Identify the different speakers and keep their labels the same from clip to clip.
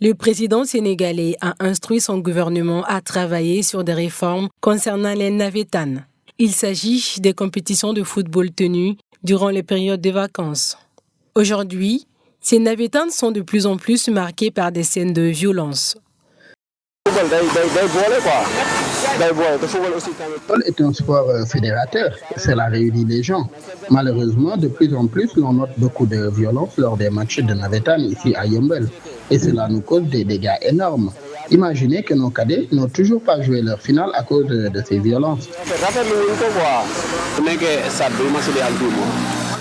Speaker 1: Le président sénégalais a instruit son gouvernement à travailler sur des réformes concernant les navétanes. Il s'agit des compétitions de football tenues durant les périodes de vacances. Aujourd'hui, ces navétanes sont de plus en plus marquées par des scènes de violence.
Speaker 2: Le football est un sport fédérateur, cela réunit les gens. Malheureusement, de plus en plus, l'on note beaucoup de violence lors des matchs de navétane ici à Yeumbeul. Et cela nous cause des dégâts énormes. Imaginez que nos cadets n'ont toujours pas joué leur finale à cause de ces violences.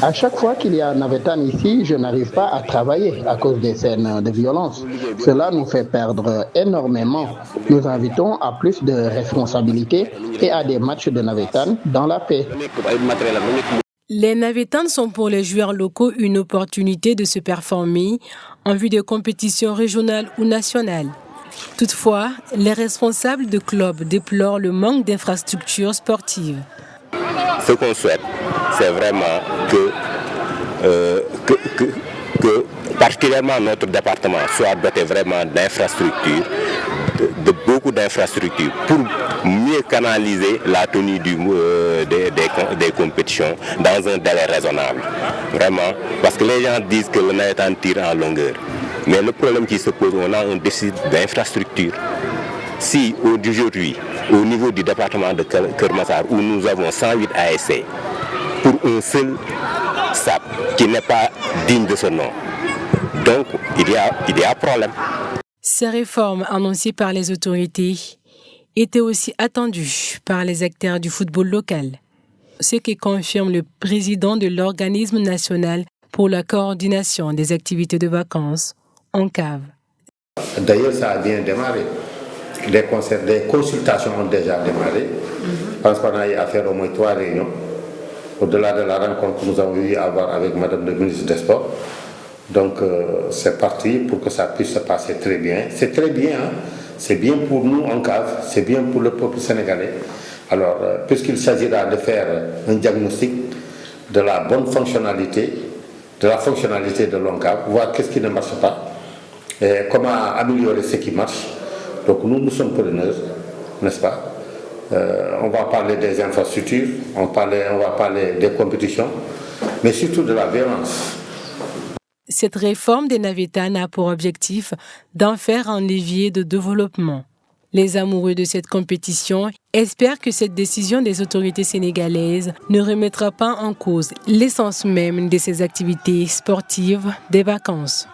Speaker 2: À chaque fois qu'il y a un navétane ici, je n'arrive pas à travailler à cause des scènes de violence. Cela nous fait perdre énormément. Nous invitons à plus de responsabilités et à des matchs de navétane dans la paix.
Speaker 1: Les navétanes sont pour les joueurs locaux une opportunité de se performer en vue de compétitions régionales ou nationales. Toutefois, les responsables de clubs déplorent le manque d'infrastructures sportives.
Speaker 3: Ce qu'on souhaite, c'est vraiment que particulièrement notre département soit doté vraiment d'infrastructures, de beaucoup d'infrastructures pour mieux canaliser la tenue des compétitions dans un délai raisonnable. Vraiment, parce que les gens disent que le navétane tire en longueur. Mais le problème qui se pose, on a un déficit d'infrastructures. Si aujourd'hui, au niveau du département de Keur Massar, où nous avons 108 ASC, pour un seul SAP qui n'est pas digne de ce nom, donc il y a problème.
Speaker 1: Ces réformes annoncées par les autorités étaient aussi attendues par les acteurs du football local, ce qui confirme le président de l'organisme national pour la coordination des activités de vacances, ONCAV.
Speaker 4: D'ailleurs, ça a bien démarré. Des consultations ont déjà démarré. Je pense qu'on a eu à faire au moins 3 réunions. Au-delà de la rencontre que nous avons eu à avoir avec Madame le ministre des Sports. Donc, c'est parti pour que ça puisse se passer très bien. C'est très bien, hein? C'est bien pour nous en cave, c'est bien pour le peuple sénégalais. Alors, puisqu'il s'agira de faire un diagnostic de la bonne fonctionnalité, de la fonctionnalité de l'ONCAV, voir qu'est-ce qui ne marche pas, et comment améliorer ce qui marche. Donc nous sommes preneurs, n'est-ce pas? On va parler des infrastructures, on va parler des compétitions, mais surtout de la violence.
Speaker 1: Cette réforme des navétanes a pour objectif d'en faire un levier de développement. Les amoureux de cette compétition espèrent que cette décision des autorités sénégalaises ne remettra pas en cause l'essence même de ces activités sportives des vacances.